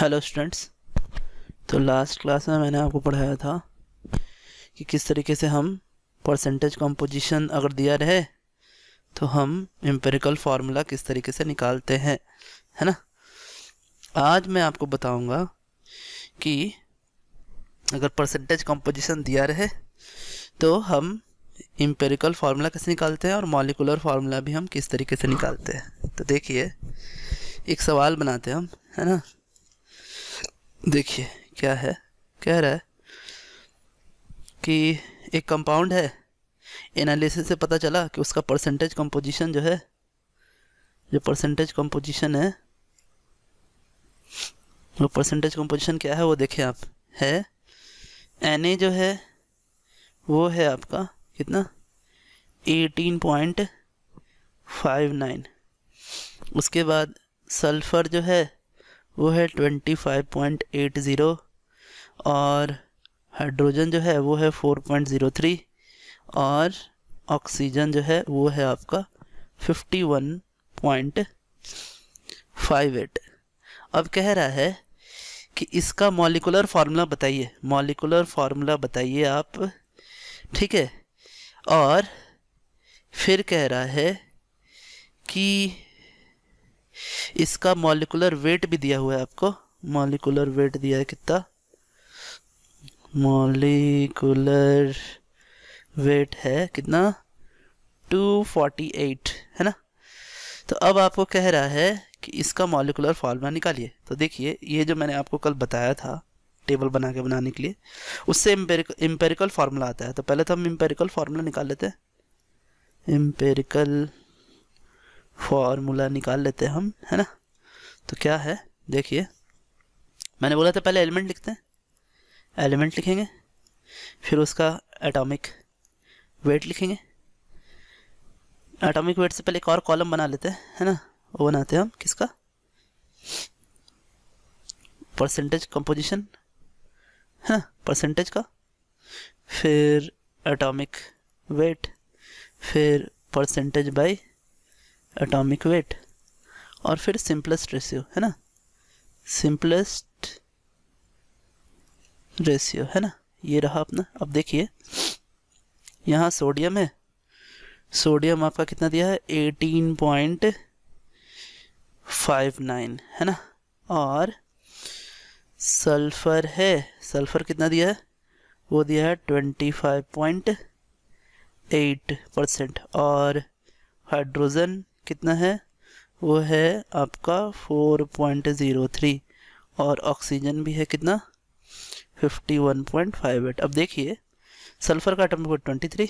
Hello students. तो last class में मैंने आपको पढ़ाया था कि किस तरीके से हम परसेंटेज कंपोजिशन अगर दिया रहे तो हम एम्पिरिकल फार्मूला किस तरीके से निकालते हैं, है ना। आज मैं आपको बताऊंगा कि अगर परसेंटेज कंपोजिशन दिया रहे तो हम एम्पिरिकल फार्मूला कैसे निकालते हैं और मॉलिक्यूलर फार्मूला भी हम किस तरीके से निकालते हैं। तो देखिए, एक सवाल बनाते हैं हम, है ना। देखिए क्या है, कह रहा है कि एक कंपाउंड है, एनालिसिस से पता चला कि उसका परसेंटेज कंपोजिशन जो है, जो परसेंटेज कंपोजिशन है, वो परसेंटेज कंपोजिशन क्या है वो देखें आप, है Na जो है वो है आपका कितना 18.59। उसके बाद सल्फ़र जो है वो है 25.80 और हाइड्रोजन जो है वो है 4.03 और ऑक्सीजन जो है वो है आपका 51.58। अब कह रहा है कि इसका मॉलिक्यूलर फार्मूला बताइए, मॉलिक्यूलर फार्मूला बताइए आप, ठीक है। और फिर कह रहा है कि इसका मॉलिक्यूलर वेट भी दिया हुआ है आपको, मॉलिक्यूलर वेट दिया है कितना, मॉलिक्यूलर वेट है कितना 248, है ना। तो अब आपको कह रहा है कि इसका मॉलिक्यूलर फार्मूला निकालिए। तो देखिए, ये जो मैंने आपको कल बताया था टेबल बना के बनाने के लिए, उससे एम्पेरिकल फार्मूला आता है। तो पहले तो हम एम्पेरिकल फार्मूला निकाल लेते हैं, एम्पेरिकल फार्मूला निकाल लेते हैं हम, है ना। तो क्या है देखिए, मैंने बोला था पहले एलिमेंट लिखते हैं, एलिमेंट लिखेंगे, फिर उसका एटॉमिक वेट लिखेंगे। एटॉमिक वेट से पहले एक और कॉलम बना लेते हैं, है ना। वो बनाते हैं हम किसका, परसेंटेज कंपोजिशन, है ना, परसेंटेज का, फिर एटॉमिक वेट, फिर परसेंटेज बाय एटॉमिक वेट, और फिर सिंपलेस्ट रेशियो, है ना, सिंपलेस्ट रेशियो, है ना। ये रहा अपना। अब देखिए, यहाँ सोडियम है, सोडियम आपका कितना दिया है 18.59, है ना। और सल्फर है, सल्फर कितना दिया है, वो दिया है 25.8%। और हाइड्रोजन कितना है, वो है आपका 4.03 और ऑक्सीजन भी है कितना 51.58। अब देखिए, सल्फर का एटॉमिक वेट 23,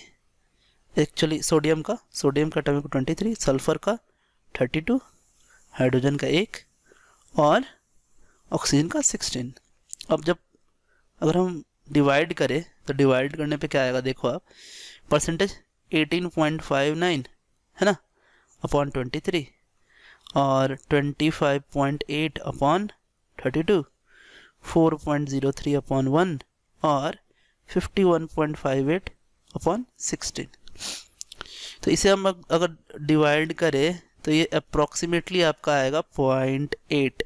एक्चुअली सोडियम का एटॉमिक वेट 23, सल्फर का 32, हाइड्रोजन का 1 और ऑक्सीजन का 16। अब जब अगर हम डिवाइड करें तो डिवाइड करने पे क्या आएगा, देखो आप, परसेंटेज 18.59, है ना, अपॉन 23 और 25.8 अपॉन 32, 4.03 अपॉन 1 और 51.58 अपॉन 16। तो इसे हम अगर डिवाइड करें तो ये अप्रॉक्सीमेटली आपका आएगा 0.8,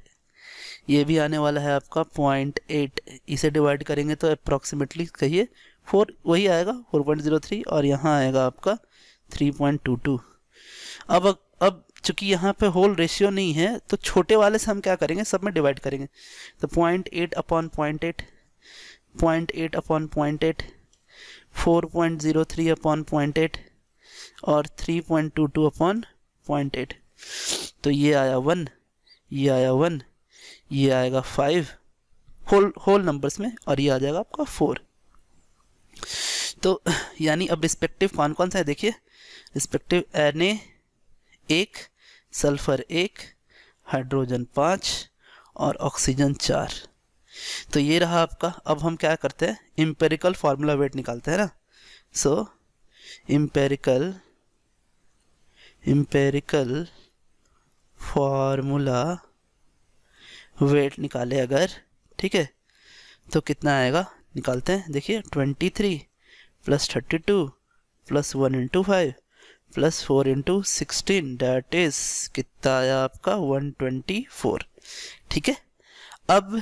ये भी आने वाला है आपका 0.8। इसे डिवाइड करेंगे तो अप्रॉक्सीमेटली कहिए 4 वही आएगा 4.03 और यहाँ आएगा आपका 3.22। अब चूंकि यहाँ पे होल रेशियो नहीं है तो छोटे वाले से हम क्या करेंगे, सब में डिवाइड करेंगे। तो 0.8 अपॉन 0.8, 0.8 अपॉन 0.8, 4.03 अपॉन 0.8 और 3.22 अपॉन 0.8। तो ये आया 1, ये आया 1, ये आएगा 5 होल नंबर्स में और ये आ जाएगा आपका 4। तो यानी अब रिस्पेक्टिव कौन कौन सा है देखिए, रिस्पेक्टिव Na 1, सल्फर 1, हाइड्रोजन 5 और ऑक्सीजन 4। तो ये रहा आपका। अब हम क्या करते हैं, एम्पेरिकल फार्मूला वेट निकालते हैं ना। सो एम्पेरिकल फार्मूला वेट निकाले अगर, ठीक है, तो कितना आएगा निकालते हैं। देखिए 23 plus 32 plus 1 into 5 plus 4 into 16, that is कितना आया आपका 124, ठीक है। अब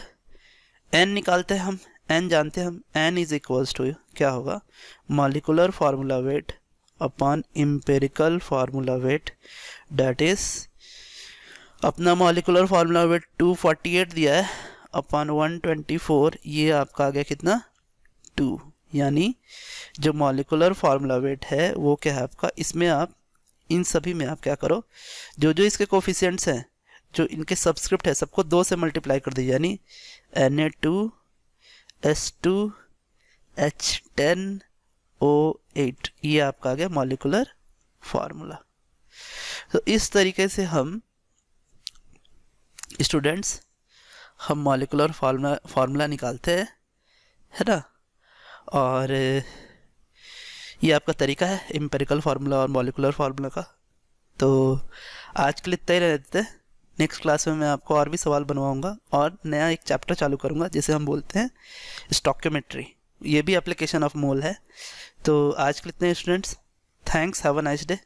n निकालते हैं हम, n जानते हैं हम, n इज इक्वल्स टू क्या होगा, molecular formula weight upon empirical formula wait, that is अपना मॉलिकुलर फार्मूला वेट 248 दिया है अपॉन 124, ये आपका आ गया कितना 2, यानी जो मॉलिकुलर फार्मूला वेट है वो क्या है आपका, इसमें आप इन सभी में आप क्या करो, जो जो इसके कोफिशिएंट्स हैं, जो इनके सबस्क्रिप्ट है, सबको 2 से मल्टीप्लाई कर दीजिए, यानी Na2S2H10O8, ये आपका आ गया मॉलिकुलर फार्मूला। तो इस तरीके से हम स्टूडेंट्स हम मॉलिकुलर फार्मूला निकालते हैं, है ना। और ये आपका तरीका है एम्पिरिकल फार्मूला और मॉलिकुलर फार्मूला का। तो आज के लिए इतना ही रहते हैं, नेक्स्ट क्लास में मैं आपको और भी सवाल बनवाऊंगा और नया एक चैप्टर चालू करूंगा जिसे हम बोलते हैं स्टोकियोमेट्री, ये भी एप्लीकेशन ऑफ मोल है। तो आज के लिए इतने students, thanks, have a nice day.